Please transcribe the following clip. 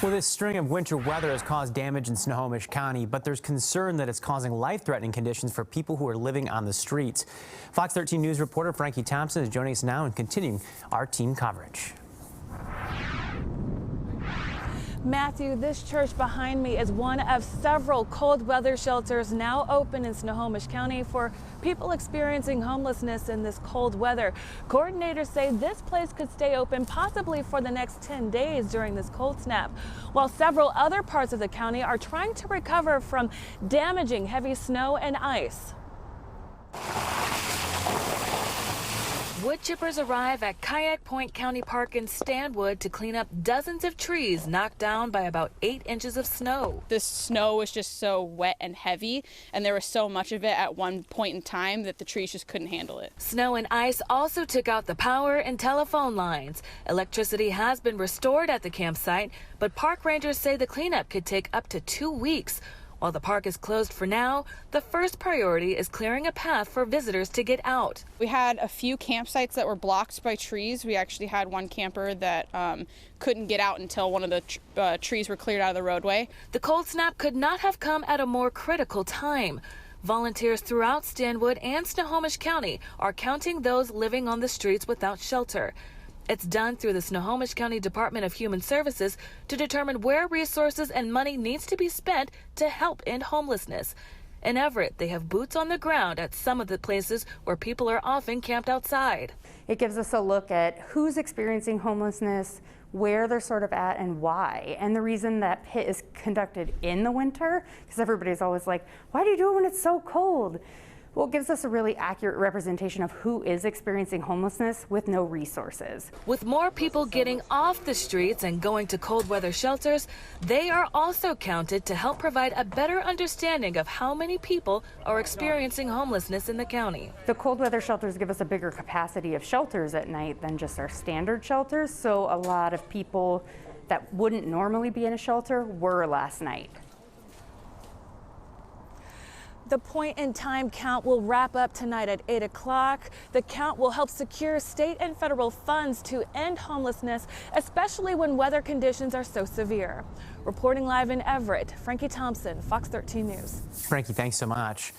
Well, this string of winter weather has caused damage in Snohomish County, but there's concern that it's causing life-threatening conditions for people who are living on the streets. Fox 13 News reporter Frankie Thompson is joining us now and continuing our team coverage. Matthew, this church behind me is one of several cold weather shelters now open in Snohomish County for people experiencing homelessness in this cold weather. Coordinators say this place could stay open possibly for the next 10 days during this cold snap, while several other parts of the county are trying to recover from damaging heavy snow and ice. Wood chippers arrive at Kayak Point County Park in Stanwood to clean up dozens of trees knocked down by about 8 inches of snow. The snow was just so wet and heavy, and there was so much of it at one point in time that the trees just couldn't handle it. Snow and ice also took out the power and telephone lines. Electricity has been restored at the campsite, but park rangers say the cleanup could take up to 2 weeks. While the park is closed for now, the first priority is clearing a path for visitors to get out. We had a few campsites that were blocked by trees. We actually had one camper that couldn't get out until one of the trees were cleared out of the roadway. The cold snap could not have come at a more critical time. Volunteers throughout Stanwood and Snohomish County are counting those living on the streets without shelter. It's done through the Snohomish County Department of Human Services to determine where resources and money needs to be spent to help end homelessness. In Everett, they have boots on the ground at some of the places where people are often camped outside. It gives us a look at who's experiencing homelessness, where they're sort of at, and why. And the reason that PIT is conducted in the winter, because everybody's always like, why do you do it when it's so cold? Well, it gives us a really accurate representation of who is experiencing homelessness with no resources. With more people getting off the streets and going to cold weather shelters, they are also counted to help provide a better understanding of how many people are experiencing homelessness in the county. The cold weather shelters give us a bigger capacity of shelters at night than just our standard shelters, so a lot of people that wouldn't normally be in a shelter were last night. The point-in-time count will wrap up tonight at 8 o'clock. The count will help secure state and federal funds to end homelessness, especially when weather conditions are so severe. Reporting live in Everett, Frankie Thompson, Fox 13 News. Frankie, thanks so much.